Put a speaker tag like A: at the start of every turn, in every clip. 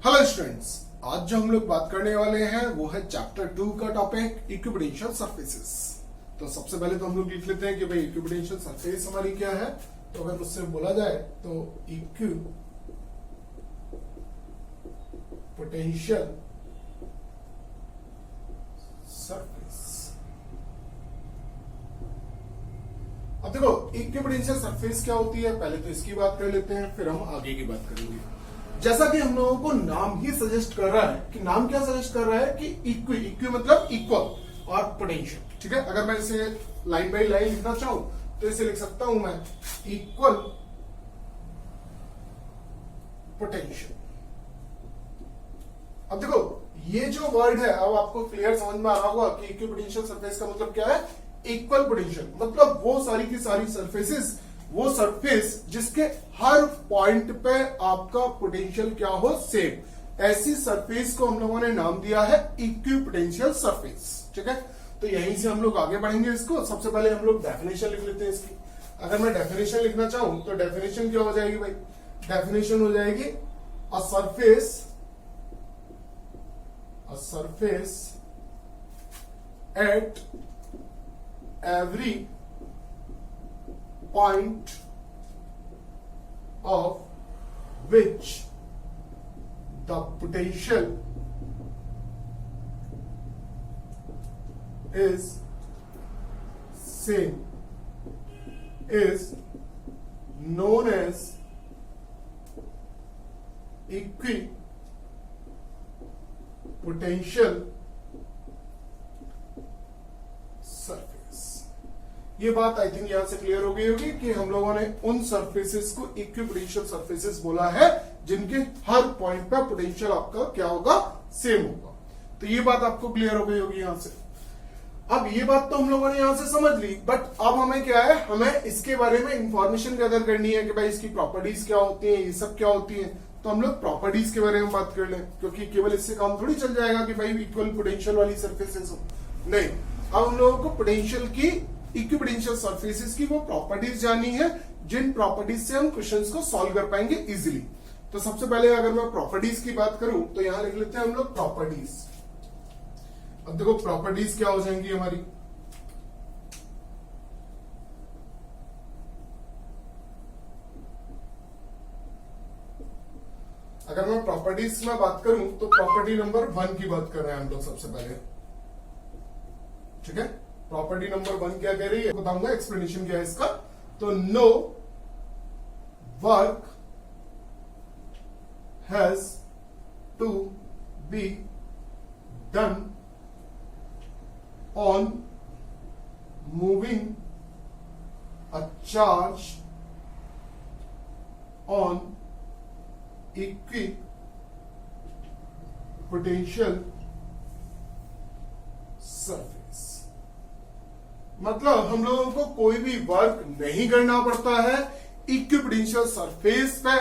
A: Hello students, आज जो हम लोग बात करने वाले हैं वो है चैप्टर 2 का टॉपिक इक्विपोटेंशियल सरफेसेस। तो सबसे पहले तो हम लोग लिख लेते हैं कि भाई इक्विपोटेंशियल सरफेस हमारी क्या है। तो अगर उससे बोला जाए तो इक्विपोटेंशियल सरफेस। अब देखो इक्विपोटेंशियल सरफेस क्या होती है, पहले तो इसकी बात कर लेते हैं, फिर हम आगे की बात करेंगे। जैसा कि हम लोगों को नाम ही सजेस्ट कर रहा है कि नाम क्या सजेस्ट कर रहा है कि इक्वी मतलब इक्वल और पोटेंशियल। ठीक है, अगर मैं इसे लाइन बाय लाइन लिखना चाहूं तो इसे लिख सकता हूं मैं इक्वल पोटेंशियल। अब देखो ये जो वर्ड है, अब आपको क्लियर समझ में आ रहा होगा कि इक्विपोटेंशियल सरफेस का मतलब क्या है। इक्वल पोटेंशियल मतलब वो सारी की सारी सरफेसेस, वो सरफेस जिसके हर पॉइंट पे आपका पोटेंशियल क्या हो, सेम। ऐसी सरफेस को हम लोगों ने नाम दिया है इक्विपोटेंशियल सरफेस। ठीक है, तो यहीं से हम लोग आगे बढ़ेंगे इसको। सबसे पहले हम लोग डेफिनेशन लिख लेते हैं इसकी। अगर मैं डेफिनेशन लिखना चाहूं तो डेफिनेशन क्या हो जाएगी भाई, डेफिनेशन हो जाएगी a surface at every point of which the potential is same is known as equipotential surface। ये बात आई थिंक यहां से क्लियर हो गई होगी कि हम लोगों ने उन सरफेसेस को इक्विपोटेंशियल सरफेसेस बोला है जिनके हर पॉइंट पे पोटेंशियल आपका क्या होगा, सेम होगा। तो ये बात आपको क्लियर हो गई होगी यहां से। अब ये बात तो हम लोगों ने यहां से समझ ली, बट अब हमें क्या है, हमें इसके बारे में इंफॉर्मेशन गैदर करनी है कि भाई इसकी प्रॉपर्टीज क्या होती है, ये सब क्या होती है। तो हम लोग प्रॉपर्टीज के बारे में बात कर लें, क्योंकि केवल इससे काम थोड़ी चल जाएगा कि भाई इक्वल पोटेंशियल वाली सरफेसेस हो, नहीं। अब हम लोगों को पोटेंशियल की, इक्विपोटेंशियल सरफेसेस की वो प्रॉपर्टीज जाननी है जिन प्रॉपर्टीज से हम क्वेश्चंस को सॉल्व कर पाएंगे इजीली। तो सबसे पहले अगर मैं प्रॉपर्टीज की बात करूं तो यहां लिख लेते हैं हम लोग प्रॉपर्टीज। अब देखो प्रॉपर्टीज क्या हो जाएंगी हमारी, अगर मैं प्रॉपर्टीज में बात करूं तो प्रॉपर्टी नंबर 1 की बात कर रहे हैं हम लोग सबसे पहले। ठीक है, प्रॉपर्टी नंबर 1 क्या कह रही है बताऊंगा, एक्सप्लेनेशन क्या है इसका। तो no work has to be done on moving a charge on equipotential surface. मतलब हम लोगों को कोई भी वर्क नहीं करना पड़ता है इक्विपोटेंशियल सरफेस पे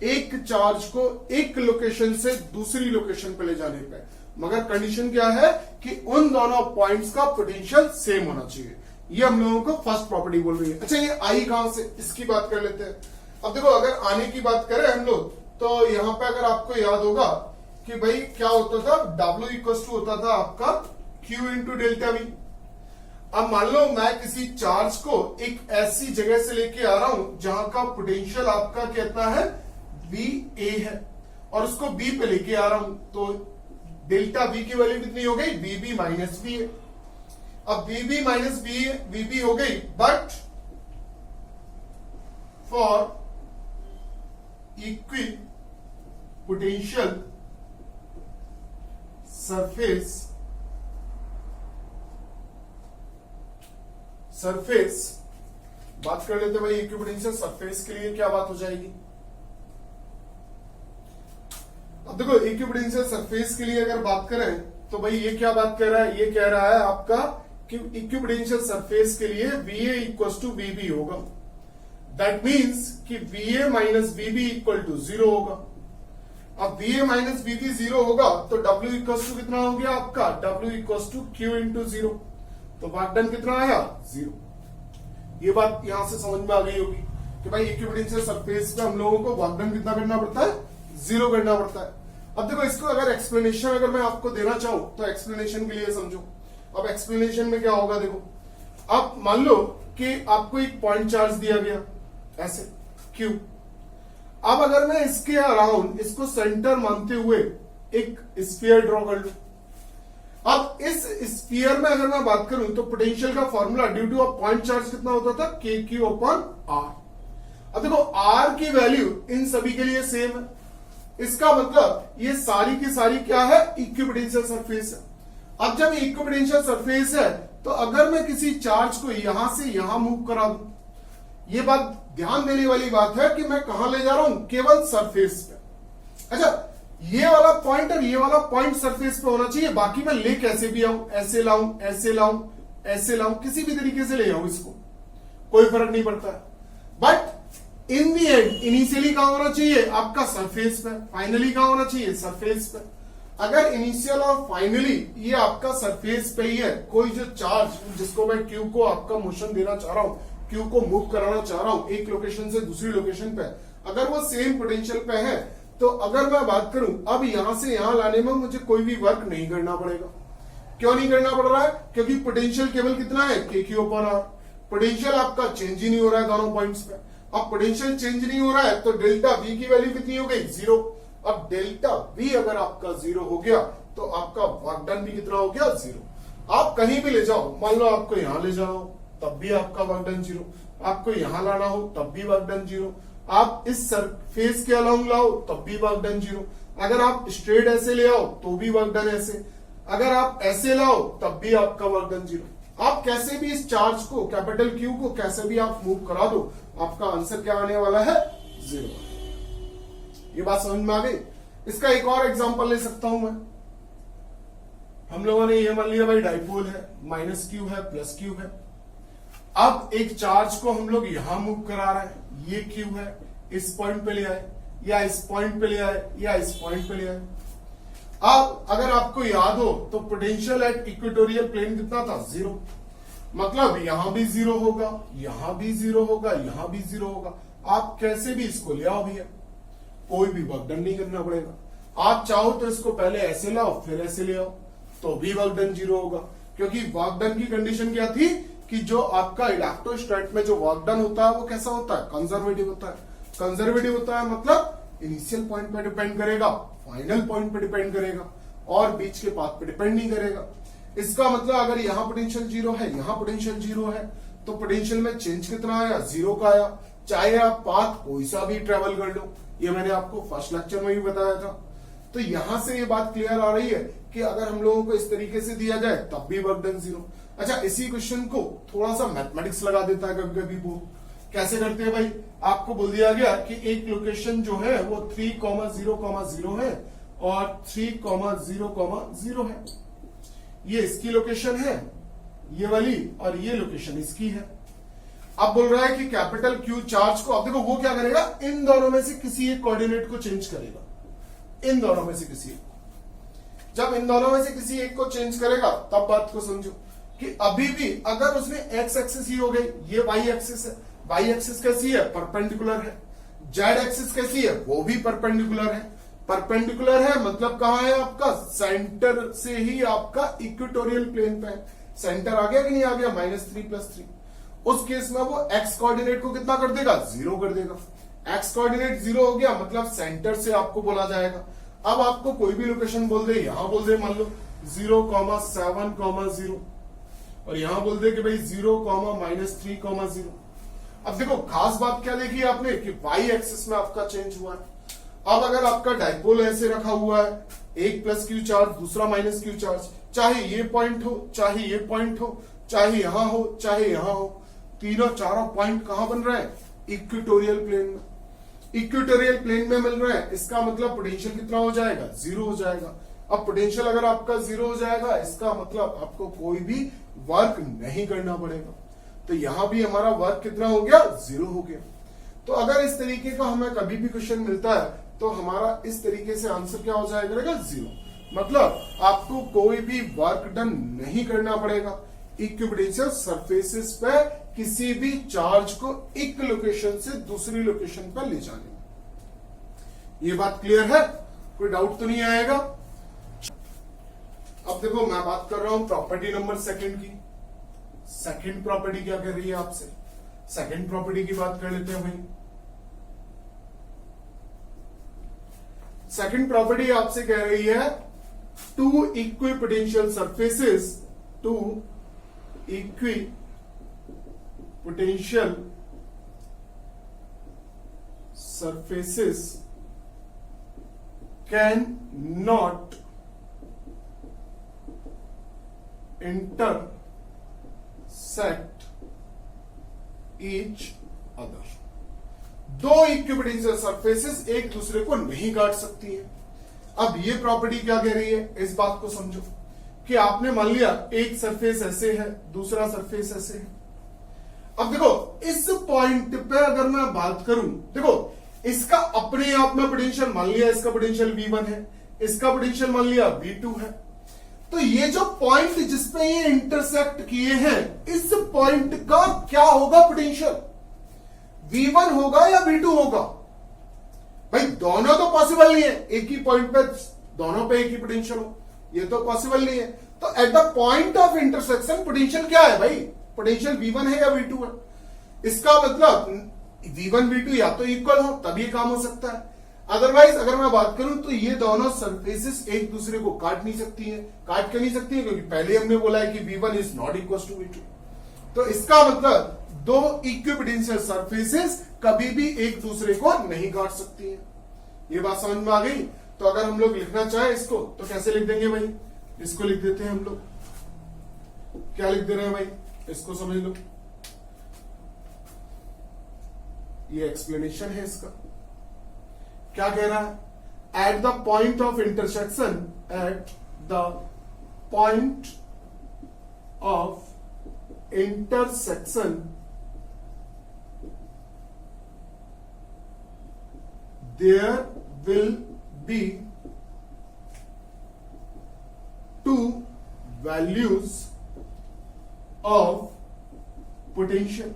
A: एक चार्ज को एक लोकेशन से दूसरी लोकेशन पे ले जाने पे, मगर कंडीशन क्या है कि उन दोनों पॉइंट्स का पोटेंशियल सेम होना चाहिए। ये हम लोगों को फर्स्ट प्रॉपर्टी बोल रही है। अच्छा, ये आई कहां से, इसकी बात कर लेते हैं। अब देखो अगर आने की बात करें हम लोग तो यहां पे अगर आपको याद होगा कि भाई क्या होता था, W इक्वल टू होता था आपका Q इंटू डेल्टा वी। अब मान लो मैं किसी चार्ज को एक ऐसी जगह से लेके आ रहा हूं जहां का पोटेंशियल आपका कहता है VA है और उसको B पे लेके आ रहा हूं, तो डेल्टा V की वैल्यू कितनी हो गई, VB माइनस V है। अब VB माइनस VB हो गई, बट फॉर इक्विपोटेंशियल सरफेस बात कर लेते भाई। इक्विपोटेंशियल सरफेस के लिए क्या बात हो जाएगी, अब देखो इक्विपोटेंशियल सरफेस के लिए अगर बात करें तो भाई ये क्या बात कर रहा है, ये कह रहा है आपका कि इक्विपोटेंशियल सरफेस के लिए VA इक्वल टू VB होगा। दैट मीन्स कि VA minus VB equal to 0 होगा। अब VA माइनस VB 0 होगा तो W इक्वल टू कितना हो गया आपका, W equal to Q into 0। तो वर्क डन कितना आया, 0। ये बात यहां से समझ में आ गई होगी कि भाई इक्विपोटेंशियल सरफेस पे हम लोगों को वर्क डन कितना करना पड़ता है, 0 करना पड़ता है। अब देखो इसको अगर एक्सप्लेनेशन अगर मैं आपको देना चाहूं तो एक्सप्लेनेशन के लिए समझो। अब एक्सप्लेनेशन में क्या होगा, देखो अब मान लो कि आपको एक पॉइंट चार्ज दिया गया ऐसे Q। अब अगर मैं इसके अराउंड इसको सेंटर मानते हुए एक स्फीयर ड्रॉ कर लूं। अब इस स्फीयर में अगर मैं बात करूं तो पोटेंशियल का formula due to a point charge कितना होता था, KQ/R। अब देखो R की वैल्यू इन सभी के लिए सेम है, इसका मतलब ये सारी की सारी क्या है, इक्विपोटेंशियल सरफेस है। अब जब इक्विपोटेंशियल सरफेस है तो अगर मैं किसी चार्ज को यहां से यहां मूव करा दूं, ये बात ध्यान देने वाली बात है कि मैं कहां ले जा रहा हूं, केवल सरफेस पे। अच्छा, ये वाला पॉइंट और ये वाला पॉइंट सरफेस पे होना चाहिए, बाकी मैं ले कैसे भी आऊं, ऐसे लाऊं, ऐसे लाऊं, ऐसे लाऊं, किसी भी तरीके से ले आऊं इसको, कोई फर्क नहीं पड़ता है। But in the and initially कहां होना चाहिए, आपका सरफेस पे, फाइनली कहां होना चाहिए, सरफेस पे। अगर इनिशियल और फाइनली ये आपका सरफेस पे ही है, कोई जो चार्ज जिसको मैं Q को आपका मोशन देना चाह रहा हूं, Q को मूव कराना चाह रहा हूं एक लोकेशन से दूसरी लोकेशन पे, अगर वो सेम पोटेंशियल पे है तो अगर मैं बात करूं अब यहां से यहां लाने में मुझे कोई भी वर्क नहीं करना पड़ेगा। क्यों नहीं करना पड़ रहा है, क्योंकि पोटेंशियल केवल कितना है, KQ/R। पोटेंशियल आपका चेंज ही नहीं हो रहा है दोनों पॉइंट्स पे। अब पोटेंशियल चेंज नहीं हो रहा है तो डेल्टा V की वैल्यू कितनी हो गई, 0। अब डेल्टा V अगर आपका 0 हो गया तो आपका वर्क डन भी कितना हो गया, 0। आप कहीं भी ले जाओ, मान लो आपको यहां ले जाना हो तब भी आपका वर्क डन 0, आपको यहां लाना हो तब भी वर्क डन 0, आप इस सरफेस के अलाउंग लाओ तब भी वर्क डन 0, अगर आप स्ट्रेट ऐसे ले आओ तो भी वर्क डन ऐसे, अगर आप ऐसे लाओ तब भी आपका वर्क डन 0। आप कैसे भी इस चार्ज को कैपिटल Q को कैसे भी आप मूव करा दो, आपका आंसर क्या आने वाला है, 0। ये बात समझ में आ गई। इसका एक और एग्जांपल ले सकता हूं मैं। हम लोगों ने ये मान लिया भाई डाइपोल है, -Q है, +Q है। अब एक चार्ज को हम लोग यहां मूव करा रहे हैं, ये Q है, इस पॉइंट पे ले आए या इस पॉइंट पे ले आए या इस पॉइंट पे ले आए। अब अगर आपको याद हो तो पोटेंशियल एट इक्वेटोरियल प्लेन कितना था, 0। मतलब यहां भी 0 होगा, यहां भी 0 होगा, यहां भी 0 होगा। आप कैसे भी इसको ले आओ भैया, कोई भी वर्क डन नहीं करना पड़ेगा। आप चाहो तो इसको पहले ऐसे लाओ फिर ऐसे ले आओ तो भी वर्क डन 0 होगा, क्योंकि वर्क डन की कंडीशन क्या थी कि जो आपका इलेक्ट्रोस्टैट में जो वर्क डन होता है वो कैसा होता है, कंजर्वेटिव होता है। कंजर्वेटिव होता है मतलब इनिशियल पॉइंट पे डिपेंड करेगा, फाइनल पॉइंट पे डिपेंड करेगा और बीच के पाथ पे डिपेंड नहीं करेगा। इसका मतलब अगर यहां पोटेंशियल 0 है, यहां पोटेंशियल 0 है तो पोटेंशियल में चेंज कितना आया, 0 का आया, चाहे आप पाथ कोई सा भी ट्रेवल कर लो। ये मैंने आपको फर्स्ट लेक्चर में भी बताया था। तो यहां से ये बात क्लियर आ रही है कि अगर हम लोगों को इस तरीके से दिया जाए तब भी वर्क डन 0। अच्छा, इसी क्वेश्चन को थोड़ा सा मैथमेटिक्स लगा देता है कभी कभी। वो कैसे करते हैं भाई, आपको बोल दिया गया कि एक लोकेशन जो है वो 3,0,0 है और 3,0,0 है। ये इसकी लोकेशन है ये वाली और ये लोकेशन इसकी है। अब बोल रहा है कि कैपिटल Q चार्ज को, अब देखो वो क्या करेगा, इन दोनों में से किसी एक कोऑर्डिनेट को चेंज करेगा, इन दोनों में से किसी एक को। जब इन दोनों में से किसी एक को चेंज करेगा तब बात को समझो कि अभी भी अगर उसने एक्स एक्सिस ही हो गई, ये वाई एक्सिस है, वाई एक्सिस कैसी है, परपेंडिकुलर है। जेड एक्सिस कैसी है, वो भी परपेंडिकुलर है। परपेंडिकुलर है मतलब कहां है आपका, सेंटर से ही आपका इक्वेटोरियल प्लेन पे है। सेंटर आ गया कि नहीं आ गया, -3 + 3। उस केस में वो एक्स कोऑर्डिनेट को कितना कर देगा, 0 कर देगा। एक्स कोऑर्डिनेट 0 हो गया मतलब सेंटर से आपको बोला जाएगा। अब आपको कोई भी लोकेशन बोल दे, यहां बोल दे मान लो 0,7,0 और यहां बोल दे कि भाई 0,-3,0। अब देखो खास बात क्या देखी आपने कि वाई एक्सिस में आपका चेंज हुआ है। अब अगर आपका डाइपोल ऐसे रखा हुआ है, एक +Q चार्ज दूसरा -Q चार्ज, चाहे ये पॉइंट हो चाहे ये पॉइंट हो, चाहे यहां हो चाहे यहां हो, तीनों चारों पॉइंट कहां बन रहे हैं, इक्वेटोरियल प्लेन में। इक्वेटोरियल प्लेन में मिल रहा है, इसका मतलब पोटेंशियल कितना हो जाएगा, 0 हो जाएगा। अब पोटेंशियल अगर आपका 0 हो जाएगा इसका मतलब आपको कोई भी वर्क नहीं करना पड़ेगा। तो यहां भी हमारा वर्क कितना हो गया, 0 हो गया। तो अगर इस तरीके का हमें कभी भी क्वेश्चन मिलता है तो हमारा इस तरीके से आंसर क्या हो जाएगा, 0। मतलब आपको कोई भी वर्क डन नहीं करना पड़ेगा इक्विपोटेंशियल सरफेसेस पे किसी भी चार्ज को एक लोकेशन से दूसरी लोकेशन पर ले जाने में। ये बात क्लियर है। कोई डाउट तो नहीं आएगा। अब देखो मैं बात कर रहा हूं प्रॉपर्टी नंबर सेकंड की। सेकंड प्रॉपर्टी क्या कह रही है आपसे, सेकंड प्रॉपर्टी की बात कर लेते हैं भाई। सेकंड प्रॉपर्टी आपसे कह रही है two equipotential surfaces, two equipotential surfaces can not intersect each other। दो इक्विपोटेंशियल सरफेसेस एक दूसरे को नहीं काट सकती हैं। अब ये प्रॉपर्टी क्या कह रही है, इस बात को समझो कि आपने मान लिया एक सरफेस ऐसे है, दूसरा सरफेस ऐसे है। अब देखो इस पॉइंट पे अगर मैं बात करूं, देखो इसका अपने आप में पोटेंशियल मान लिया, इसका पोटेंशियल V1 है, इसका पोटेंशियल मान लिया V2 है। तो ये जो पॉइंट जिसपे ये इंटरसेक्ट किए हैं, इस पॉइंट का क्या होगा पोटेंशियल, V1 होगा या V2 होगा? भाई दोनों तो पॉसिबल नहीं है, एक ही पॉइंट पे दोनों पे एक ही पोटेंशियल हो, ये तो पॉसिबल नहीं है। तो at the point of intersection potential क्या है भाई, पोटेंशियल V1 है या V2 है। इसका मतलब V1 V2 या तो इक्वल हो तब ये काम हो सकता है, अदरवाइज अगर मैं बात करूं तो ये दोनों सरफेसेस एक दूसरे को काट नहीं सकती हैं। काट क्यों नहीं सकती है, क्योंकि पहले हमने बोला है कि V1 is not equal to V2। तो इसका मतलब दो इक्विपोटेंशियल सरफेसेस कभी भी एक दूसरे को नहीं काट सकती हैं। ये बात समझ में आ गई। तो अगर हम लोग लिखना चाहे इसको तो कैसे लिख देंगे भाई, इसको लिख देते हैं हम लोग, क्या लिख दे रहे हैं भाई, इसको समझ लो, ये एक्सप्लेनेशन है इसका। क्या कह रहा है, at the point of intersection, at the point of intersection there will be two values of potential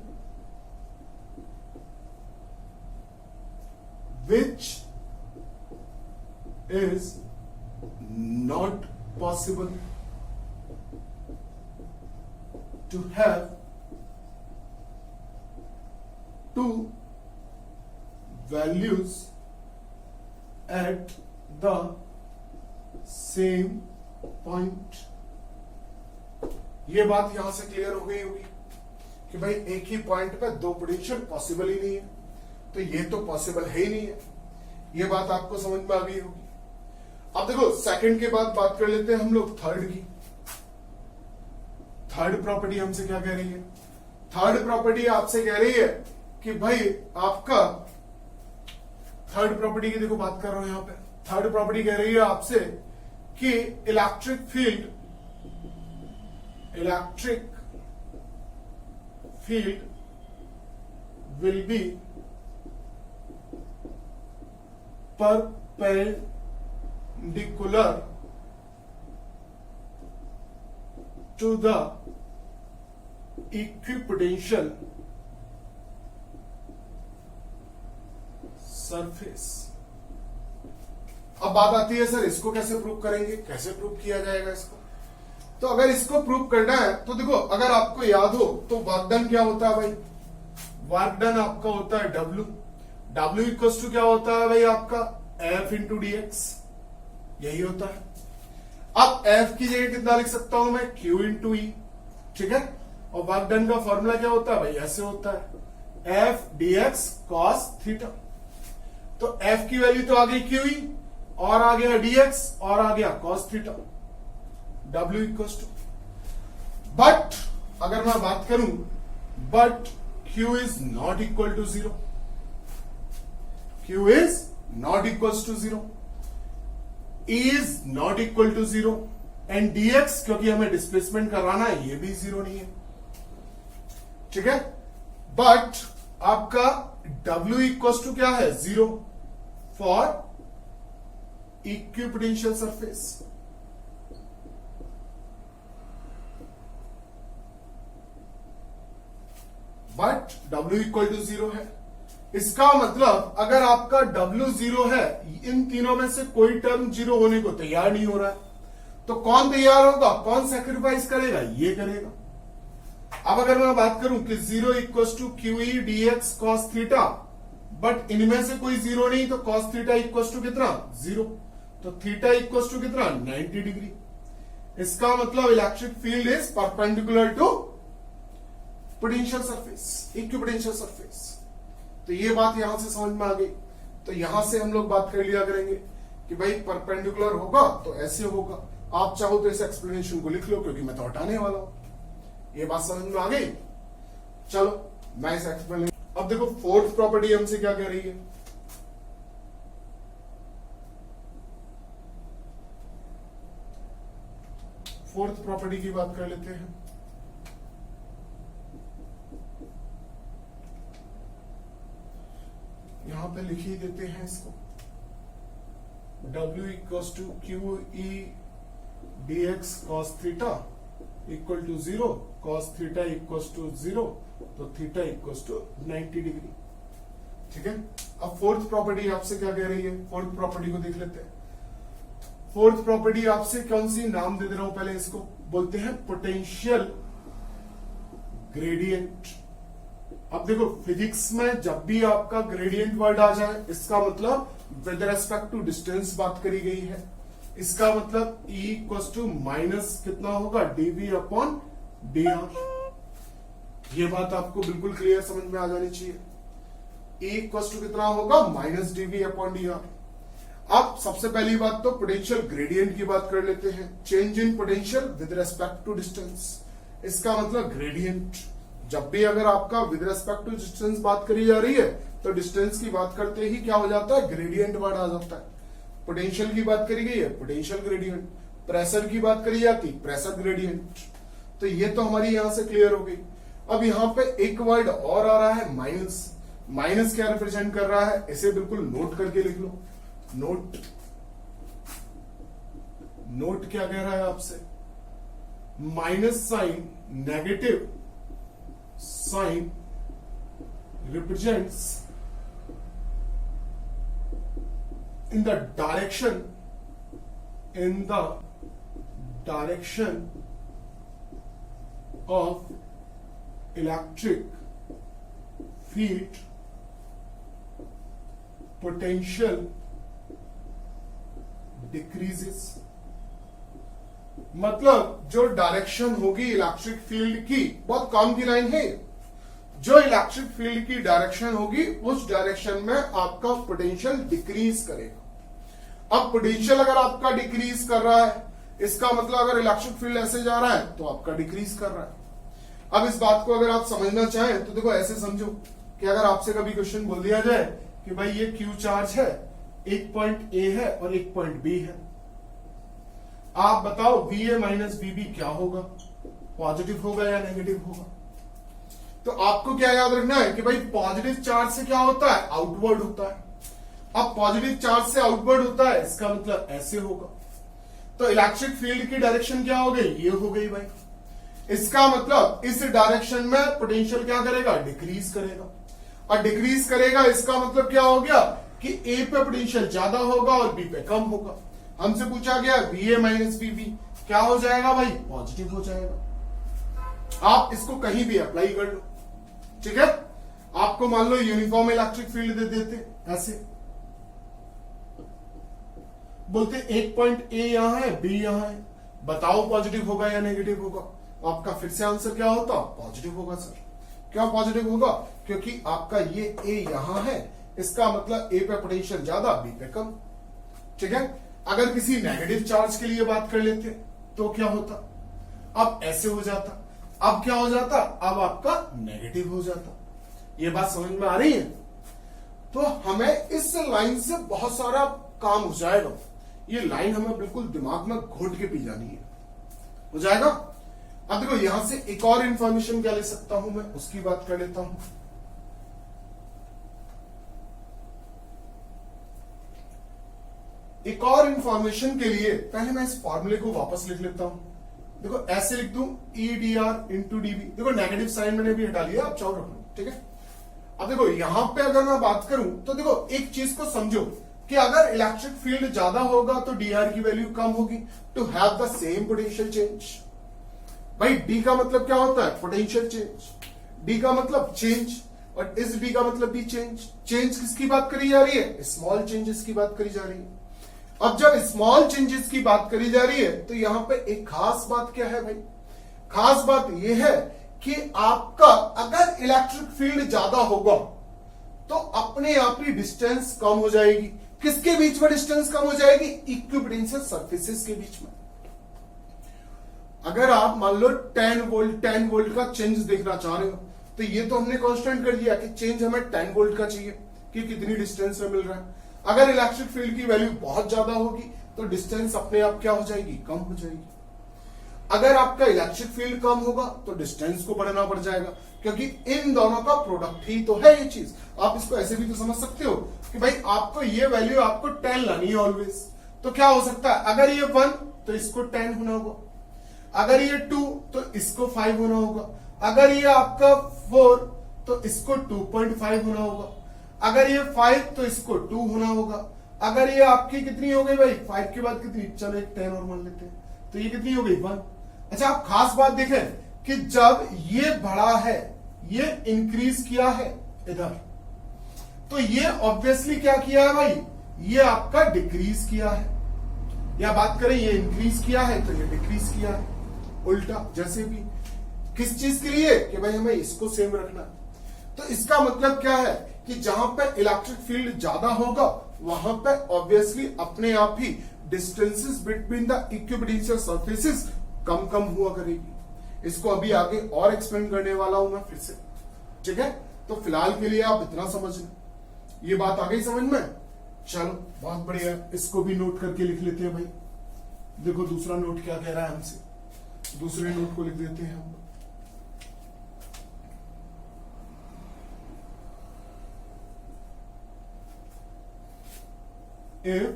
A: which is not possible to have two values at the same point। ये बात यहां से क्लियर हो गई होगी कि भाई एक ही पॉइंट पे दो पोटेंशियल पॉसिबल ही नहीं है, तो ये तो पॉसिबल है ही नहीं है। ये बात आपको समझ में आ गई होगी। अब देखो सेकंड के बाद बात कर लेते हैं हम लोग थर्ड की। थर्ड प्रॉपर्टी हमसे क्या कह रही है, थर्ड प्रॉपर्टी आपसे कह रही है कि भाई आपका थर्ड प्रॉपर्टी की देखो बात कर रहा हूं यहां पे। थर्ड प्रॉपर्टी कह रही है आपसे कि electric field will be perpendicular to the equipotential surface. अब बात आती है सर इसको कैसे प्रूव करेंगे, कैसे प्रूव किया जाएगा इसको। तो अगर इसको प्रूव करना है तो देखो अगर आपको याद हो तो वर्क डन क्या होता है भाई, वर्क डन आपका होता है W इक्वल्स टू क्या होता है भाई आपका F इंटू dx, यही होता है। अब F की जगह कितना लिख सकता हूं मैं, Q इंटू ई, ठीक है। और वर्क डन का फॉर्मूला क्या होता है भाई, ऐसे होता है F dx cos थीटा। तो F की वैल्यू तो आ गई QE और आ गया dx और आ गया cos theta, W equals to. But अगर मैं बात करूं, but Q is not equal to 0, Q is not equals to 0, E is not equal to 0 and dx क्योंकि हमें डिस्प्लेसमेंट कराना है ये भी 0 नहीं है, ठीक है। बट आपका W इक्वल्स टू क्या है 0 for equipotential surface. But W equal to 0 है, इसका मतलब अगर आपका W 0 है, इन तीनों में से कोई टर्म 0 होने को तैयार नहीं हो रहा है, तो कौन तैयार होगा, कौन सेक्रीफाइस करेगा, ये करेगा। अब अगर मैं बात करूं कि 0 equal to Q E D X cos theta, but इनमें से कोई 0 नहीं, तो कॉस थीटा इक्वल टू कितना, 0, तो थीटा इक्वल टू कितना, 90 डिग्री। इसका मतलब electric field is perpendicular to potential surface, equipotential surface. तो ये बात यहां से समझ में आ गई। तो यहां से हम लोग बात कर लिया करेंगे कि भाई परपेंडिकुलर होगा तो ऐसे होगा। आप चाहो तो इस एक्सप्लेनेशन को लिख लो, क्योंकि मैं तो हटाने वाला हूं। ये बात समझ में आ गई। चलो मैं इस एक्सप्लेनेशन, अब देखो फोर्थ प्रॉपर्टी हमसे क्या कह रही है। फोर्थ प्रॉपर्टी की बात कर लेते हैं। यहां पे लिख ही देते हैं इसको, W equal to Q E D X cos theta equal to 0, cos theta equal to 0, तो थीटा इक्वल टू 90 डिग्री। ठीक है। अब फोर्थ प्रॉपर्टी आपसे क्या कह रही है, फोर्थ प्रॉपर्टी को देख लेते हैं। फोर्थ प्रॉपर्टी आपसे कौन सी, नाम दे दे रहा हूं पहले इसको, बोलते हैं पोटेंशियल ग्रेडियंट। अब देखो फिजिक्स में जब भी आपका ग्रेडियंट वर्ड आ जाए, इसका मतलब विद रेस्पेक्ट टू डिस्टेंस बात करी गई है। इसका मतलब E इक्वल टू माइनस कितना होगा, dV अपॉन dr। ये बात आपको बिल्कुल क्लियर समझ में आ जानी चाहिए। E इक्वल टू कितना होगा, माइनस dV अपॉन dr। अब सबसे पहली बात तो पोटेंशियल ग्रेडियंट की बात कर लेते हैं। Change in potential with respect to distance, इसका मतलब ग्रेडियंट। जब भी अगर आपका विद रेस्पेक्ट टू डिस्टेंस बात करी जा रही है, तो डिस्टेंस की बात करते ही क्या हो जाता है, ग्रेडियंट वर्ड आ जाता है। पोटेंशियल की बात करी गई है, पोटेंशियल ग्रेडियंट। प्रेशर की बात करी जाती, प्रेशर ग्रेडियंट। तो ये तो हमारी यहां से क्लियर हो गई। अब यहां पे एक वर्ड और आ रहा है, माइनस। माइनस क्या रिप्रेजेंट कर रहा है, इसे बिल्कुल नोट करके लिख लो। नोट, नोट क्या कह रहा है आपसे, minus sign, negative sign represents in the direction of electric field potential decreases। मतलब जो डायरेक्शन होगी इलेक्ट्रिक फील्ड की, बहुत काम की लाइन है, जो इलेक्ट्रिक फील्ड की डायरेक्शन होगी उस डायरेक्शन में आपका पोटेंशियल डिक्रीज करेगा। अब पोटेंशियल अगर आपका डिक्रीज कर रहा है, इसका मतलब अगर इलेक्ट्रिक फील्ड ऐसे जा रहा है तो आपका डिक्रीज कर रहा है। अब इस बात को अगर आप समझना चाहें तो देखो ऐसे समझो कि अगर आपसे कभी क्वेश्चन बोल दिया जाए कि भाई ये क्यू चार्ज है, एक पॉइंट ए है और एक पॉइंट बी है, आप बताओ VA माइनस VB क्या होगा, पॉजिटिव होगा या नेगेटिव होगा। तो आपको क्या याद रखना है कि भाई पॉजिटिव चार्ज से क्या होता है, आउटवर्ड होता है। अब पॉजिटिव चार्ज से आउटवर्ड होता है, इसका मतलब ऐसे होगा। तो इलेक्ट्रिक फील्ड की डायरेक्शन क्या हो गई, ये हो गई भाई। इसका मतलब इस डायरेक्शन में पोटेंशियल क्या करेगा, डिक्रीज करेगा। और डिक्रीज करेगा इसका मतलब क्या हो गया कि ए पे पोटेंशियल ज्यादा होगा और बी पे कम होगा। हमसे पूछा गया VA माइनस VB क्या हो जाएगा भाई, पॉजिटिव हो जाएगा। आप इसको कहीं भी अप्लाई कर लो, ठीक है। आपको मान लो यूनिफॉर्म इलेक्ट्रिक फील्ड दे देते, ऐसे बोलते एक पॉइंट ए यहां है, बी यहां है, बताओ पॉजिटिव होगा या नेगेटिव होगा। आपका फिर से आंसर क्या होता, पॉजिटिव होगा सर। क्यों पॉजिटिव होगा, क्योंकि आपका ये ए यहां है, इसका मतलब ए पे पोटेंशियल ज्यादा, बी पे कम, ठीक है। अगर किसी नेगेटिव चार्ज के लिए बात कर लेते तो क्या होता, अब ऐसे हो जाता, अब क्या हो जाता, अब आपका नेगेटिव हो जाता। ये बात समझ में आ रही है। तो हमें इस लाइन से बहुत सारा काम हो जाएगा। ये लाइन हमें बिल्कुल दिमाग में घोट के पी जानी है, हो जाएगा। अब देखो यहां से एक और इंफॉर्मेशन क्या ले सकता हूं मैं, उसकी बात कर लेता हूं। एक और इंफॉर्मेशन के लिए पहले मैं इस फॉर्मूले को वापस लिख लेता हूं। देखो ऐसे लिख दूं EDR इंटू DB। देखो नेगेटिव साइन मैंने भी हटा लिया, आप चाहो रख लो, ठीक है। अब देखो यहां पे अगर मैं बात करूं तो देखो एक चीज को समझो कि अगर इलेक्ट्रिक फील्ड ज्यादा होगा तो dr की वैल्यू कम होगी to have the same potential change. भाई d का मतलब क्या होता है? Potential change. d का मतलब चेंज और इस d का मतलब भी चेंज। चेंज किसकी बात करी जा रही है? स्मॉल चेंजेस की बात करी जा रही है। अब जब स्मॉल चेंजेस की बात करी जा रही है तो यहां पे एक खास बात क्या है भाई? खास बात यह है कि आपका अगर इलेक्ट्रिक फील्ड ज्यादा होगा तो अपने आप ही डिस्टेंस कम हो जाएगी। किसके बीच में डिस्टेंस कम हो जाएगी? इक्विपोटेंशियल सरफेसेस के बीच में। अगर आप मान लो 10 वोल्ट का चेंज देखना चाह रहे हो तो ये तो हमने कांस्टेंट कर दिया कि चेंज हमें 10 वोल्ट का चाहिए कि कितनी डिस्टेंस में मिल रहा है। अगर इलेक्ट्रिक फील्ड की वैल्यू बहुत ज्यादा होगी तो डिस्टेंस अपने आप क्या हो जाएगी? कम हो जाएगी। अगर आपका इलेक्ट्रिक फील्ड कम होगा तो डिस्टेंस को बढ़ाना पड़ जाएगा, क्योंकि इन दोनों का प्रोडक्ट ही तो है ये चीज। आप इसको ऐसे भी तो समझ सकते हो कि भाई आपको ये वैल्यू आपको 10 लानी है ऑलवेज। तो क्या हो सकता है? अगर ये 1 तो इसको 10 होना होगा, अगर ये 2 तो इसको 5 होना होगा, अगर ये आपका 4 तो इसको 2.5 होना होगा, अगर ये 5 तो इसको 2 होना होगा, अगर ये आपकी कितनी हो गई भाई? 5 के बाद कितनी? चलो एक 10 और मान लेते हैं, तो ये कितनी हो गई? 1। अच्छा, आप खास बात देखें कि जब ये बढ़ा है, ये इंक्रीज किया है इधर, तो ये ऑब्वियसली क्या किया है भाई? ये आपका डिक्रीज किया है। या बात करें ये इंक्रीज किया है तो ये डिक्रीज किया है, उल्टा। जैसे भी किस चीज के लिए? कि भाई हमें इसको सेम रखना। तो इसका मतलब क्या है कि जहां पर इलेक्ट्रिक फील्ड ज्यादा होगा वहां पर ऑब्वियसली अपने आप ही distances between the equipotential surfaces कम कम हुआ करेगी। इसको अभी आगे और एक्सप्लेन करने वाला हूं मैं फिर से, ठीक है? तो फिलहाल के लिए आप इतना समझ लें। ये बात आ गई समझ में? चलो बहुत बढ़िया, इसको भी नोट करके लिख लेते हैं भाई। देखो दूसरा नोट क्या कह रहा है हमसे, दूसरे नोट को लिख देते हैं हम। If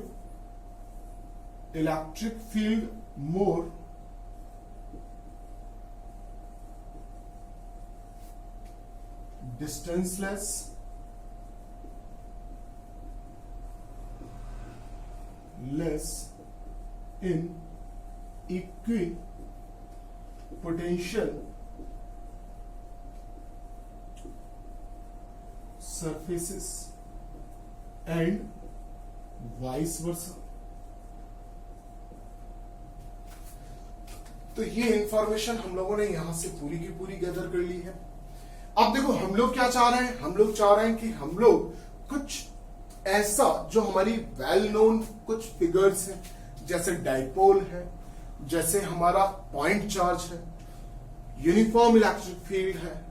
A: electric field more distanceless less in equipotential surfaces and vice versa. तो ये इंफॉर्मेशन हम लोगों ने यहां से पूरी की पूरी गैदर कर ली है। अब देखो हम लोग क्या चाह रहे हैं? हम लोग चाह रहे हैं कि हम लोग कुछ ऐसा जो हमारी वेल नोन कुछ फिगर्स हैं, जैसे डाइपोल है, जैसे हमारा पॉइंट चार्ज है, यूनिफॉर्म इलेक्ट्रिक फील्ड है,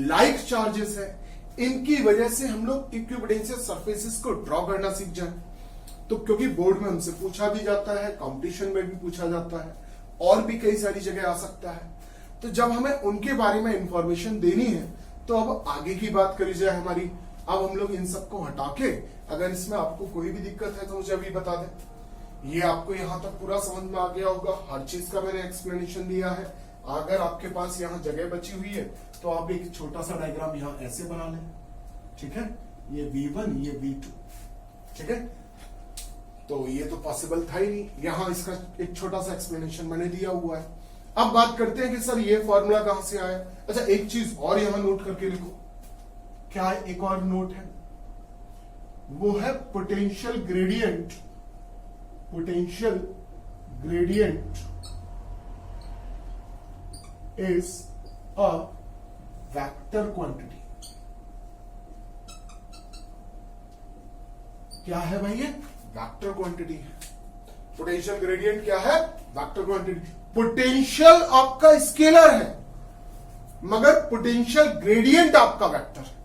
A: लाइक चार्जेस है, इनकी वजह से हम लोग इक्विपोटेंशियल सरफेसेस को ड्रॉ करना सीख जाएं। तो क्योंकि बोर्ड में हमसे पूछा भी जाता है, कंपटीशन में भी पूछा जाता है, और भी कई सारी जगह आ सकता है। तो जब हमें उनके बारे में इंफॉर्मेशन देनी है तो अब आगे की बात करी जाए हमारी। अब हम लोग इन सबको हटा के, अगर इसमें आपको कोई भी दिक्कत है तो मुझे अभी बता दें। ये आपको यहां तक पूरा समझ में आ गया होगा, हर चीज का मैंने एक्सप्लेनेशन दिया है। अगर आपके पास यहाँ जगह बची हुई है तो आप एक छोटा सा डायग्राम यहाँ ऐसे बना लें, ठीक है? ये V1, ये V2, ठीक है? तो ये तो पॉसिबल था ही नहीं, यहां इसका एक छोटा सा एक्सप्लेनेशन मैंने दिया हुआ है। अब बात करते हैं कि सर ये फॉर्मूला कहां से आया। अच्छा, एक चीज और यहां नोट करके लिखो। क्या है? एक और नोट है, वो है potential gradient. Potential gradient is a vector quantity. क्या है भाई? ये वेक्टर क्वांटिटी है। पोटेंशियल ग्रेडियंट क्या है? Vector quantity. पोटेंशियल आपका स्केलर है मगर पोटेंशियल ग्रेडियंट आपका वेक्टर है।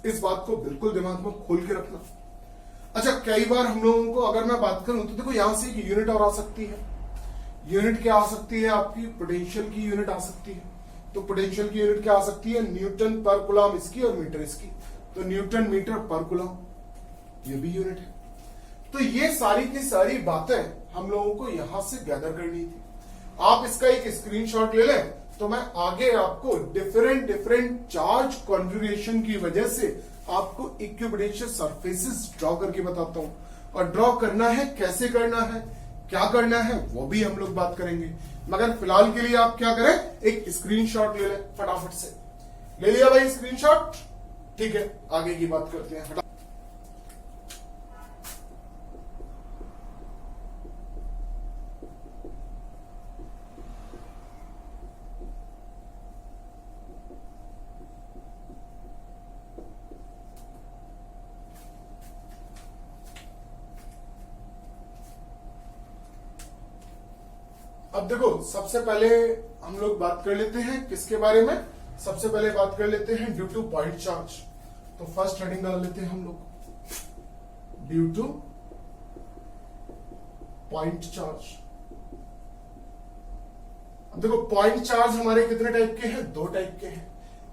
A: इस बात को बिल्कुल दिमाग में खोल के रखना। अच्छा, कई बार हम लोगों को अगर मैं बात करूं तो देखो यहां से एक यूनिट और आ सकती है। यूनिट क्या आ सकती है आपकी? पोटेंशियल की यूनिट आ सकती है। तो पोटेंशियल की यूनिट क्या आ सकती है? न्यूटन पर कूलम इसकी और मीटर इसकी। तो न्यूटन मीटर पर कूलम ये भी यूनिट है। तो ये सारी की सारी बातें हम लोगों को यहां से गैदर करनी थी। आप इसका एक स्क्रीनशॉट ले लें, तो मैं आगे आपको डिफरेंट डिफरेंट चार्ज कॉन्फ़िगरेशन की वजह से आपको इक्विपोटेंशियल सरफेसेस ड्रॉ करके बताता हूं, और ड्रॉ करना है कैसे करना है, क्या करना है, वो भी हम लोग बात करेंगे। मगर फिलहाल के लिए आप क्या करें, एक स्क्रीनशॉट ले लें फटाफट से। ले लिया भाई स्क्रीनशॉट? ठीक है, आगे की बात करते हैं। अब देखो, सबसे पहले हम लोग बात कर लेते हैं किसके बारे में, सबसे पहले बात कर लेते हैं ड्यू टू पॉइंट चार्ज। तो फर्स्ट हेडिंग डाल लेते हैं हम लोग, ड्यू टू पॉइंट चार्ज। अब देखो, पॉइंट चार्ज हमारे कितने टाइप के हैं, दो टाइप के हैं,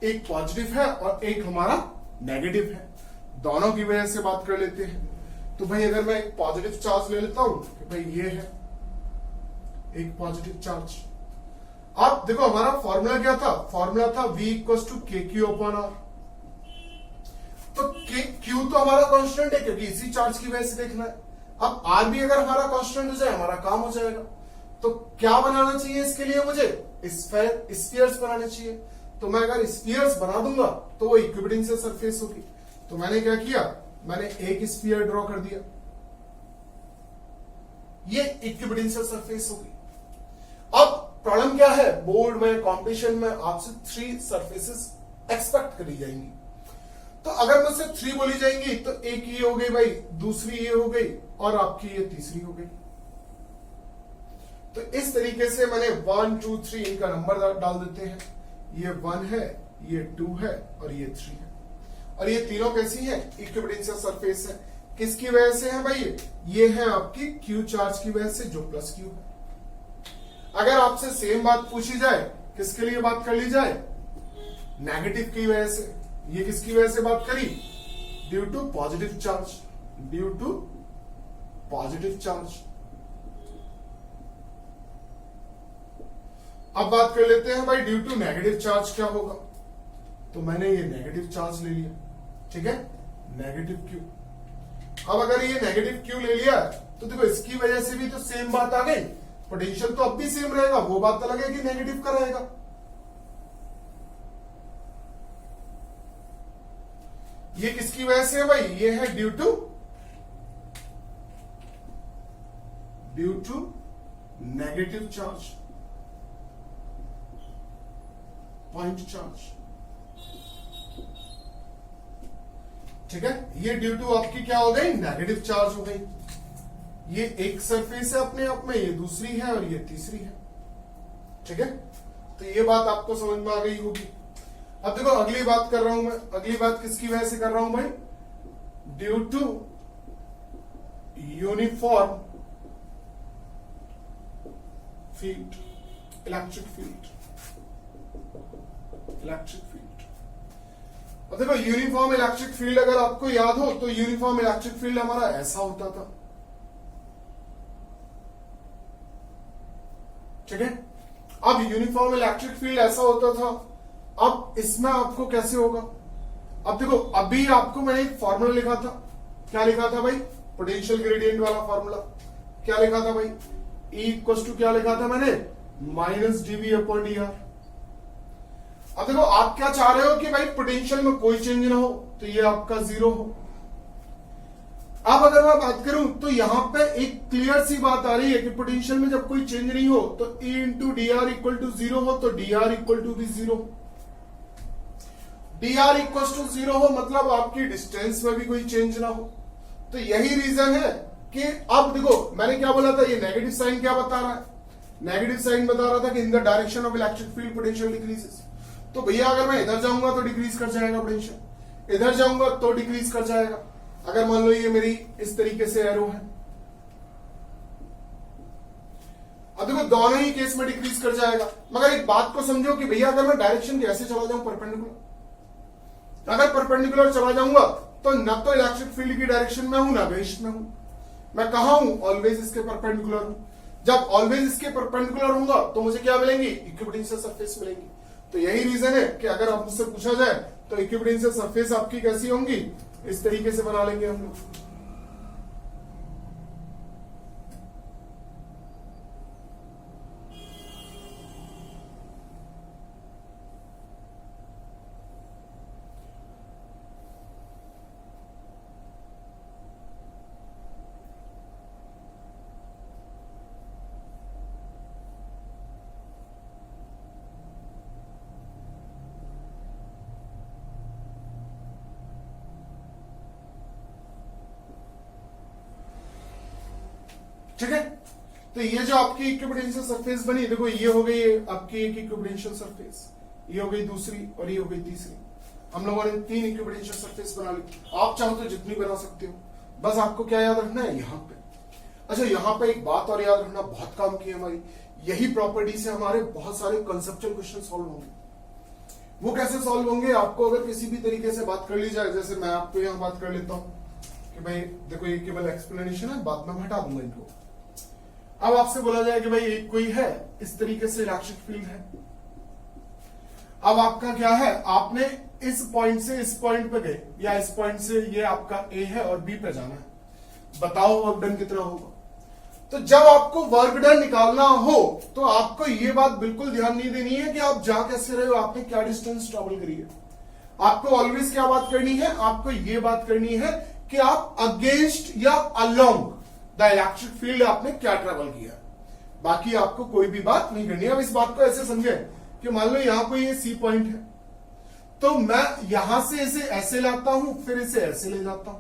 A: एक पॉजिटिव है और एक हमारा नेगेटिव है। दोनों की वजह से बात कर लेते हैं। तो भाई अगर मैं एक पॉजिटिव चार्ज ले लेता हूं कि भाई ये है एक पॉजिटिव चार्ज। आप देखो, हमारा फॉर्मूला क्या था, फॉर्मूला था V इक्वल टू के क्यू अपॉन आर। तो क्यू तो हमारा कांस्टेंट है क्योंकि इसी चार्ज की वजह से देखना है। अब आर भी अगर हमारा कांस्टेंट हो जाए, हमारा काम हो जाएगा। तो क्या बनाना चाहिए इसके लिए, मुझे स्फीयर्स बनाने चाहिए। तो मैं अगर स्फीयर्स बना दूंगा तो वो इक्विपोटेंशियल सरफेस होगी। तो मैंने क्या किया, मैंने एक स्फीयर ड्रॉ कर दिया, ये इक्विपोटेंशियल सरफेस होगी। अब प्रॉब्लम क्या है, बोर्ड में कंपटीशन में आपसे 3 सरफेसेस एक्सपेक्ट करी जाएंगी। तो अगर मुझसे 3 बोली जाएंगी तो एक ये हो गई भाई, दूसरी ये हो गई और आपकी ये तीसरी हो गई। तो इस तरीके से मैंने 1 2 3 इनका नंबर डाल देते हैं। ये 1 है, ये 2 है और ये 3 है। और ये तीनों कैसी है, इक्विपोटेंशियल सरफेस है। किसकी वजह से है भाई, ये है आपकी क्यू चार्ज की वजह से, जो प्लस क्यू है। अगर आपसे सेम बात पूछी जाए, किसके लिए बात कर ली जाए, नेगेटिव की वजह से, ये किसकी वजह से बात करी, due to positive charge, due to positive charge. अब बात कर लेते हैं भाई ड्यू टू नेगेटिव चार्ज क्या होगा। तो मैंने ये नेगेटिव चार्ज ले लिया, ठीक है, नेगेटिव क्यू। अब अगर ये नेगेटिव क्यू ले लिया तो देखो, इसकी वजह से भी तो सेम बात आ गई, पोटेंशियल तो अब भी सेम रहेगा, वो बात अलग है कि नेगेटिव का रहेगा। ये किसकी वजह से है भाई, ये है due to negative charge, point charge, ठीक है। ये ड्यू टू आपकी क्या हो गई, नेगेटिव चार्ज हो गई। ये एक सरफेस है अपने आप में, ये दूसरी है और ये तीसरी है, ठीक है। तो ये बात आपको समझ में आ गई होगी। अब देखो, अगली बात कर रहा हूं मैं, अगली बात किसकी वजह से कर रहा हूं भाई, due to uniform field, electric field, electric field. अब देखो, यूनिफॉर्म इलेक्ट्रिक फील्ड अगर आपको याद हो तो यूनिफॉर्म इलेक्ट्रिक फील्ड हमारा ऐसा होता था, ठीक है। अब यूनिफॉर्म इलेक्ट्रिक फील्ड ऐसा होता था, अब इसमें आपको कैसे होगा। अब देखो, अभी आपको मैंने एक फॉर्मूला लिखा था, क्या लिखा था भाई, पोटेंशियल ग्रेडियंट वाला फॉर्मूला। क्या लिखा था भाई, E इक्वल टू क्या लिखा था मैंने, -dV अपॉन dr। अब देखो, आप क्या चाह रहे हो कि भाई पोटेंशियल में कोई चेंज ना हो, तो ये आपका 0 हो। अब अगर मैं बात करूं तो यहां पे एक क्लियर सी बात आ रही है कि पोटेंशियल में जब कोई चेंज नहीं हो तो E into dr equal to 0 हो, तो dr इक्वल टू भी 0 हो। dr इक्वल टू 0 हो मतलब आपकी डिस्टेंस में भी कोई चेंज ना हो। तो यही रीजन है कि अब देखो, मैंने क्या बोला था, ये नेगेटिव साइन क्या बता रहा है, नेगेटिव साइन बता रहा था कि in the direction of electric field potential decreases. तो भैया अगर मैं इधर जाऊंगा तो डिक्रीज कर जाएगा पोटेंशियल, इधर जाऊंगा तो डिक्रीज कर जाएगा। अगर मान लो ये मेरी इस तरीके से एरो है, अब देखो दोनों ही केस में डिक्रीज कर जाएगा। मगर एक बात को समझो कि भैया अगर मैं डायरेक्शन कैसे चला जाऊं, परपेंडिकुलर। अगर परपेंडिकुलर चला जाऊंगा तो न तो इलेक्ट्रिक फील्ड की डायरेक्शन में हूं ना वेस्ट में हूं, मैं कहां हूं, ऑलवेज इसके परपेंडिकुलर हूं। जब ऑलवेज इसके परपेंडिकुलर होगा तो मुझे क्या मिलेंगी, इक्विपोटेंशियल सरफेस मिलेंगी। तो यही रीजन है कि अगर आप मुझसे पूछा जाए तो इक्विपोटेंशियल सरफेस आपकी कैसी होंगी, इस तरीके से बना लेंगे हम लोग। ठीक है, तो ये जो आपकी इक्विपोटेंशियल सरफेस बनी, देखो ये हो गई आपकी एक इक्विपोटेंशियल सरफेस, ये हो गई दूसरी और ये हो गई तीसरी। हम लोगों ने 3 इक्विपोटेंशियल सरफेस बना ली। आप चाहो तो जितनी बना सकते हो, बस आपको क्या याद रखना है यहाँ पे। अच्छा, यहाँ पे एक बात और याद रखना, बहुत काम की हमारी यही प्रॉपर्टी से हमारे बहुत सारे कंसेप्चुअल क्वेश्चन सॉल्व होंगे। वो कैसे सॉल्व होंगे, आपको अगर किसी भी तरीके से बात कर ली जाए, जैसे मैं आपको यहाँ बात कर लेता हूँ कि भाई देखो ये केवल एक्सप्लेनेशन है, बाद में हटा दूंगा इनको। अब आपसे बोला जाए कि भाई एक कोई है, इस तरीके से इलेक्ट्रिक फील्ड है। अब आपका क्या है, आपने इस पॉइंट से इस पॉइंट पे गए, या इस पॉइंट से ये आपका ए है और बी पे जाना है, बताओ वर्क डन कितना होगा। तो जब आपको वर्क डन निकालना हो तो आपको ये बात बिल्कुल ध्यान नहीं देनी है कि आप जा कैसे रहे हो, आपने क्या डिस्टेंस ट्रेवल करी है। आपको ऑलवेज क्या बात करनी है, आपको ये बात करनी है कि आप अगेंस्ट या अलोंग द इलेक्ट्रिक फील्ड आपने क्या ट्रेवल किया। बाकी आपको कोई भी बात नहीं करनी है। अब इस बात को ऐसे समझे कि मान लो यहां कोई ये सी पॉइंट है, तो मैं यहां से इसे ऐसे लाता हूं, फिर इसे ऐसे ले जाता हूं।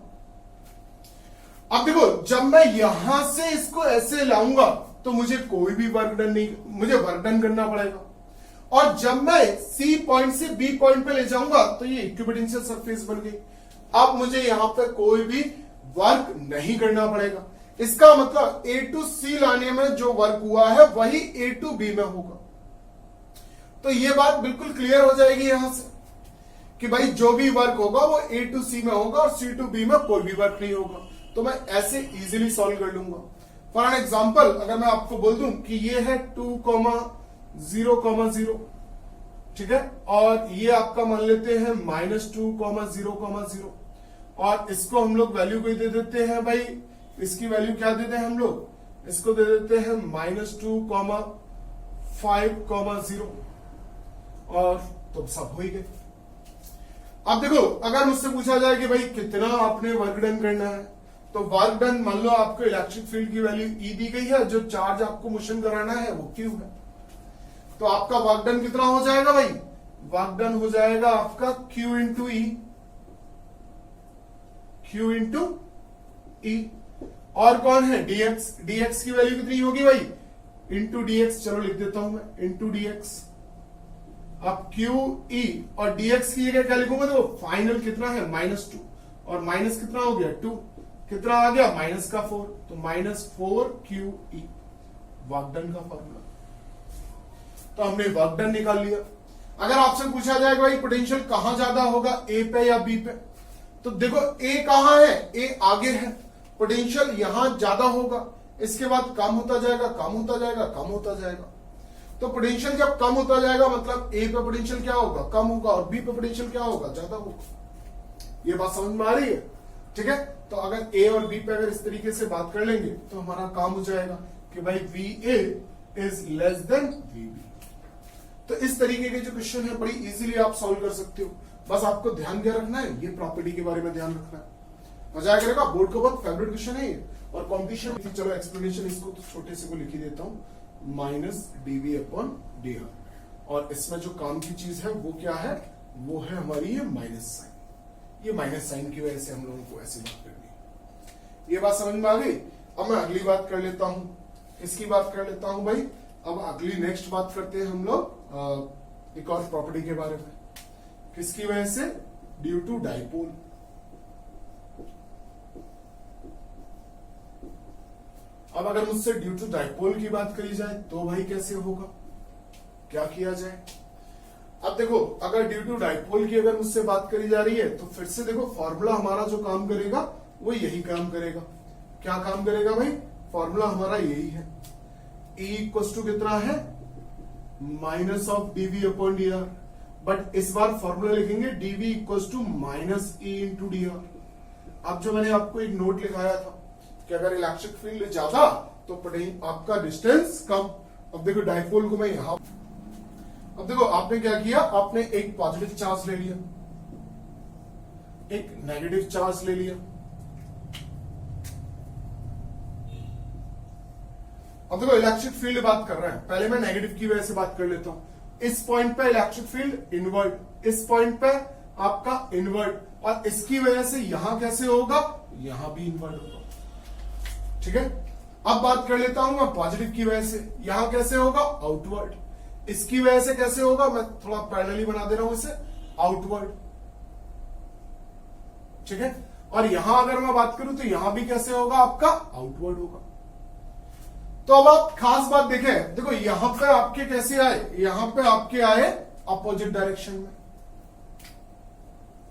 A: अब देखो, जब मैं यहां से इसको ऐसे लाऊंगा तो मुझे कोई भी वर्क डन नहीं, मुझे वर्क डन करना पड़ेगा। और जब मैं सी पॉइंट से बी पॉइंट पे ले जाऊंगा तो ये इक्विपोटेंशियल सरफेस बन गई। अब मुझे यहां पर कोई भी वर्क नहीं करना पड़ेगा। इसका मतलब ए टू सी लाने में जो वर्क हुआ है वही ए टू बी में होगा। तो ये बात बिल्कुल क्लियर हो जाएगी यहां से कि भाई जो भी वर्क होगा वो ए टू सी में होगा और सी टू बी में कोई भी वर्क नहीं होगा। तो मैं ऐसे इजीली सॉल्व कर लूंगा। फॉर एन एग्जांपल, अगर मैं आपको बोल दूं कि ये है 2,0,0, ठीक है, और ये आपका मान लेते हैं -2,0,0, और इसको हम लोग वैल्यू कोई दे देते हैं भाई, इसकी वैल्यू क्या देते हैं हम लोग, इसको दे देते हैं -2,5,0, और तो सब हो ही गए। अब देखो, अगर मुझसे पूछा जाए कि भाई कितना आपने वर्क डन करना है, तो वर्क डन मान लो आपको इलेक्ट्रिक फील्ड की वैल्यू ई दी गई है, जो चार्ज आपको मोशन कराना है वो क्यू है। तो आपका वर्क डन कितना हो जाएगा भाई, वर्क डन हो जाएगा आपका क्यू इंटू ई, क्यू इंटू ई। और कौन है, डीएक्स। डीएक्स की वैल्यू कितनी होगी भाई, इंटू डीएक्स, चलो लिख देता हूं मैं, इंटू डीएक्स। अब क्यू ई और डीएक्स की जगह क्या लिखूंगा, तो फाइनल कितना है -2, और माइनस कितना हो गया 2, कितना आ गया माइनस का 4, तो -4QE वर्क डन का फॉर्मूला। तो हमने वर्क डन निकाल लिया। अगर आपसे पूछा जाएगा भाई पोटेंशियल कहां ज्यादा होगा, ए पे या बी पे, तो देखो ए कहां है, ए आगे है, पोटेंशियल यहां ज्यादा होगा, इसके बाद कम होता जाएगा, कम होता जाएगा, कम होता जाएगा। तो पोटेंशियल जब कम होता जाएगा मतलब ए पे पोटेंशियल क्या होगा, कम होगा, और बी पे पोटेंशियल क्या होगा, ज्यादा होगा। ये बात समझ में आ रही है, ठीक है। तो अगर ए और बी पे अगर इस तरीके से बात कर लेंगे तो हमारा काम हो जाएगा कि भाई VA is less than VB। तो इस तरीके के जो क्वेश्चन है बड़ी इजीली आप सॉल्व कर सकते हो। बस आपको ध्यान क्या रखना है, ये प्रॉपर्टी के बारे में ध्यान रखना है। मजा करेगा, बोर्ड का बहुत फेवरेट क्वेश्चन है ये। और कॉम्पिटिशन, चलो एक्सप्लेनेशन इसको तो छोटे से को लिख ही देता हूं, -dV/dr। और इसमें जो काम की चीज है वो क्या है, वो है हमारी ये माइनस साइन। ये माइनस साइन की वजह से हम लोगों को ऐसी बात करनी है। ये बात समझ में आ गई। अब मैं अगली बात कर लेता हूं, इसकी बात कर लेता हूं भाई। अब अगली नेक्स्ट बात करते हैं हम लोग एक और प्रॉपर्टी के बारे में। किसकी वजह से, ड्यू टू डाइपोल। अब अगर मुझसे ड्यू टू डाइपोल की बात करी जाए तो भाई कैसे होगा, क्या किया जाए। अब देखो, अगर ड्यू टू डाइपोल की अगर मुझसे बात करी जा रही है तो फिर से देखो फॉर्मूला हमारा जो काम करेगा वो यही काम करेगा। क्या काम करेगा भाई, फॉर्मूला हमारा यही है E इक्वल टू कितना है minus of dv upon dr, but इस बार फॉर्मूला लिखेंगे dv equal to minus e into dr। अब जो मैंने आपको एक नोट लिखाया था कि अगर इलेक्ट्रिक फील्ड ज्यादा तो आपका डिस्टेंस कम। अब देखो डाइपोल को मैं यहां, अब देखो आपने क्या किया, आपने एक पॉजिटिव चार्ज ले लिया, एक नेगेटिव चार्ज ले लिया। अब देखो इलेक्ट्रिक फील्ड बात कर रहे हैं, पहले मैं नेगेटिव की वजह से बात कर लेता हूं। इस पॉइंट पे इलेक्ट्रिक फील्ड इनवर्ट, इस पॉइंट पे आपका इनवर्ट, और इसकी वजह से यहां कैसे होगा, यहां भी इनवर्ट होगा। ठीक है, अब बात कर लेता हूं मैं पॉजिटिव की वजह से, यहां कैसे होगा आउटवर्ड, इसकी वजह से कैसे होगा, मैं थोड़ा पैरेलली बना दे रहा हूं इसे, आउटवर्ड। ठीक है, और यहां अगर मैं बात करूं तो यहां भी कैसे होगा आपका आउटवर्ड होगा। तो अब आप खास बात देखें, देखो यहां पे आपके कैसे आए, यहां पे आपके आए अपोजिट डायरेक्शन में,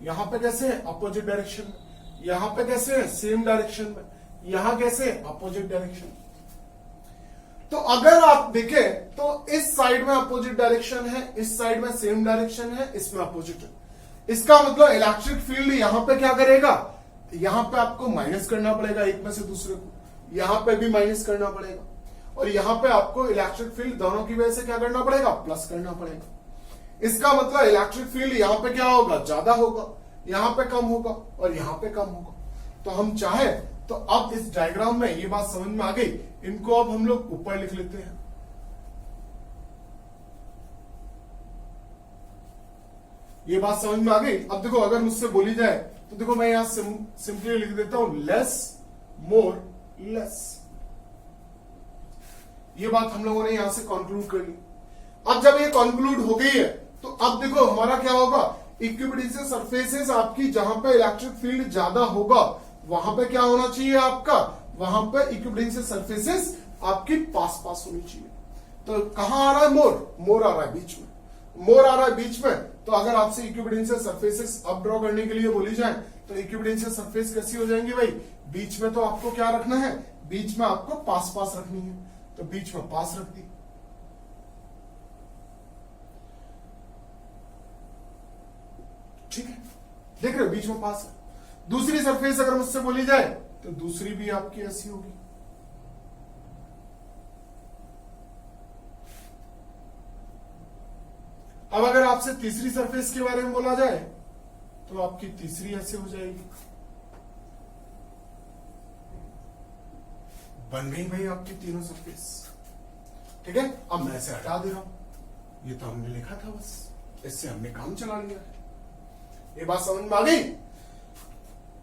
A: यहां पे कैसे है अपोजिट डायरेक्शन में, यहां पे कैसे है सेम डायरेक्शन में, यहां कैसे अपोजिट डायरेक्शन। तो अगर आप देखें तो इस साइड में अपोजिट डायरेक्शन है, इस साइड में सेम डायरेक्शन है, इसमें अपोजिट है। इसका मतलब इलेक्ट्रिक फील्ड यहां पे क्या करेगा, यहां पे आपको माइनस करना पड़ेगा एक में से दूसरे को, यहां पे भी माइनस करना पड़ेगा, और यहां पे आपको इलेक्ट्रिक फील्ड दोनों की वजह से क्या करना पड़ेगा, प्लस करना पड़ेगा। इसका मतलब इलेक्ट्रिक फील्ड यहां पे क्या होगा, ज्यादा होगा, यहां पे कम होगा, और यहां पे कम होगा। तो हम चाहे तो अब इस डायग्राम में ये बात समझ में आ गई, इनको अब हम लोग ऊपर लिख लेते हैं। ये बात समझ में आ गई। अब देखो अगर मुझसे बोली जाए तो देखो मैं यहां सिंपली लिख देता हूं लेस मोर लेस। ये बात हम लोगों ने यहां से कंक्लूड कर ली। अब जब ये कंक्लूड हो गई है तो अब देखो हमारा क्या होगा, इक्विपोटेंशियल सरफेसेस आपकी जहां पे इलेक्ट्रिक फील्ड ज्यादा होगा वहां पे क्या होना चाहिए आपका, वहां पे इक्विपोटेंशियल सरफेसेस आपकी पास पास होनी चाहिए। तो कहां आ रहा है मोर, मोर आ रहा है बीच में, मोर आ रहा है बीच में। तो अगर आपसे इक्विपोटेंशियल सरफेसेस अब ड्रॉ करने के लिए बोली जाए तो इक्विपोटेंशियल सरफेस कैसी हो जाएंगी भाई, बीच में तो आपको क्या रखना है, बीच में आपको पास पास रखनी है, तो बीच में पास रख दी। ठीक है, देख रहे हो बीच में पास है। दूसरी सरफेस अगर मुझसे बोली जाए तो दूसरी भी आपकी ऐसी होगी। अब अगर आपसे तीसरी सरफेस के बारे में बोला जाए तो आपकी तीसरी ऐसे हो जाएगी। बन गई भाई आपकी तीनों सरफेस। ठीक है, अब मैं इसे हटा दे रहा हूं, ये तो हमने लिखा था बस, इससे हमने काम चला लिया है। ये बात समझ में आ गई,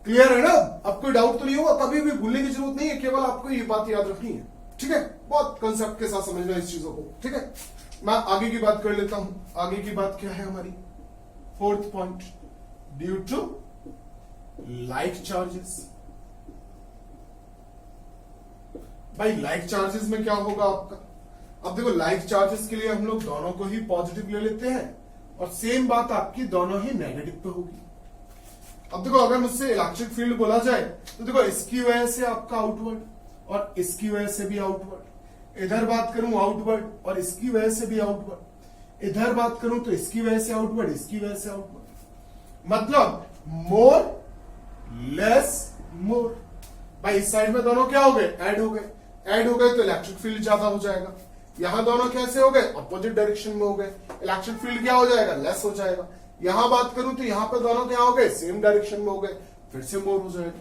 A: क्लियर है ना। अब कोई डाउट तो नहीं होगा, कभी भी भूलने की जरूरत नहीं है, केवल आपको ये बात याद रखनी है। ठीक है, बहुत कंसेप्ट के साथ समझना इस चीजों को। ठीक है, मैं आगे की बात कर लेता हूं। आगे की बात क्या है हमारी, fourth point, due to like charges. भाई लाइक चार्जेस में क्या होगा आपका, अब देखो लाइक चार्जेस के लिए हम लोग दोनों को ही पॉजिटिव ले लेते हैं और सेम बात आपकी दोनों ही नेगेटिव पे होगी। अब देखो अगर मुझसे इलेक्ट्रिक फील्ड बोला जाए तो देखो इसकी वजह से आपका आउटवर्ड और इसकी वजह से भी आउटवर्ड, इधर बात करूं आउटवर्ड और इसकी वजह से भी आउटवर्ड, इधर बात करूं तो इसकी वजह से आउटवर्ड, इसकी वजह से आउटवर्ड, मतलब मोर लेस मोर। भाई इस साइड में दोनों क्या हो गए, ऐड हो गए, ऐड हो गए तो इलेक्ट्रिक फील्ड ज्यादा हो जाएगा। यहां दोनों कैसे हो गए, अपोजिट डायरेक्शन में हो गए, इलेक्ट्रिक फील्ड क्या हो जाएगा, लेस हो जाएगा। यहां बात करूं तो यहां पे दोनों क्या हो गए, सेम डायरेक्शन में हो गए, फिर से मोर हो जाएगा।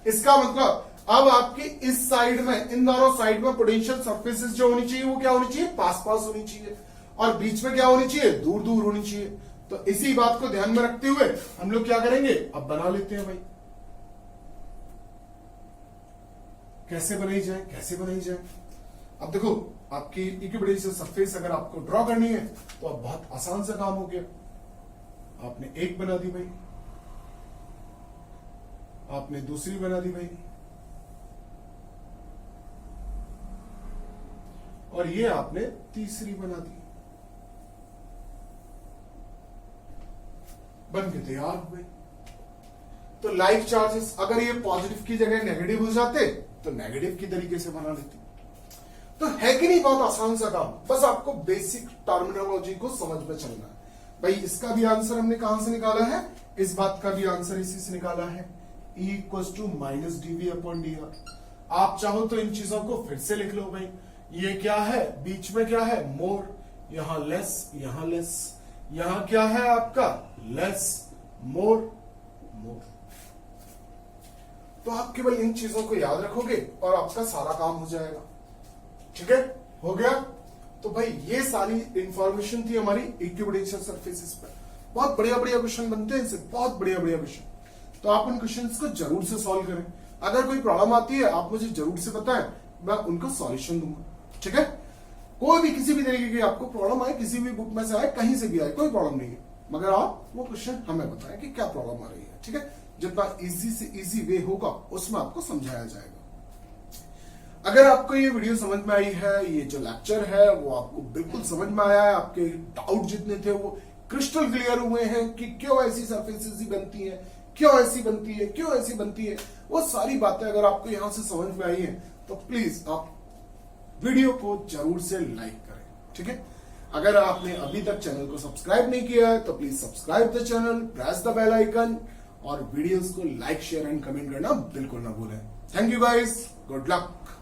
A: इसका मतलब अब आपकी इस साइड में, इन दोनों साइड में पोटेंशियल सरफेसेस जो होनी चाहिए वो क्या होनी चाहिए, पास पास होनी चाहिए, और बीच में क्या होनी चाहिए, दूर दूर होनी चाहिए। तो इसी बात को ध्यान में रखते हुए हम लोग क्या करेंगे, अब बना लेते हैं भाई, कैसे बनाई जाए, कैसे बनाई जाए। अब देखो आपकी इक्विपोटेंशियल सरफेस अगर आपको ड्रॉ करनी है तो अब बहुत आसान सा काम हो गया। आपने एक बना दी भाई, आपने दूसरी बना दी भाई, और ये आपने तीसरी बना दी, बन के तैयार हो गई। तो लाइक चार्जेस अगर ये पॉजिटिव की जगह नेगेटिव हो जाते तो नेगेटिव की तरीके से बना लेते। तो तो है कि नहीं बहुत आसान सा काम, बस आपको बेसिक टर्मिनोलॉजी को समझ में चलना है। भाई इसका भी आंसर हमने कहां से निकाला है, इस बात का भी आंसर इसी से निकाला है, E = -dv/dr। आप चाहो तो इन चीजों को फिर से लिख लो भाई। ये क्या है, बीच में क्या है, मोर, यहां लेस, यहां लेस, यहां क्या है आपका लेस, मोर, मोर। तो आप केवल इन चीजों को याद रखोगे और आपका सारा काम हो जाएगा। ठीक है, हो गया। तो भाई ये सारी इंफॉर्मेशन थी हमारी इक्विपोटेंशियल सरफेसेस पर। बहुत बढ़िया बढ़िया क्वेश्चन बनते हैं इनसे, बहुत बढ़िया बढ़िया क्वेश्चन। तो आप उन क्वेश्चंस को जरूर से सॉल्व करें। अगर कोई प्रॉब्लम आती है आप मुझे जरूर से बताएं, मैं उनका सॉल्यूशन दूंगा। ठीक है, कोई भी किसी भी तरीके की आपको प्रॉब्लम आए, किसी भी बुक में से आए, कहीं से भी आए, कोई प्रॉब्लम नहीं है, मगर आप वो क्वेश्चन हमें बताएं कि क्या प्रॉब्लम आ रही है। ठीक है, जितना इजी से इजी वे होगा उसमें आपको समझाया जाएगा। अगर आपको ये वीडियो समझ में आई है, ये जो लेक्चर है वो आपको बिल्कुल समझ में आया है, आपके डाउट जितने थे वो क्रिस्टल क्लियर हुए हैं कि क्यों ऐसी सरफेसेस बनती हैं, क्यों ऐसी बनती है, क्यों ऐसी बनती है, वो सारी बातें अगर आपको यहां से समझ में आई है तो प्लीज आप वीडियो को जरूर से लाइक करें। ठीक है, अगर आपने अभी तक चैनल को सब्सक्राइब नहीं किया है तो please subscribe the channel, press the bell icon और वीडियोस को लाइक, शेयर एंड कमेंट करना बिल्कुल ना भूलें। Thank you guys, good luck.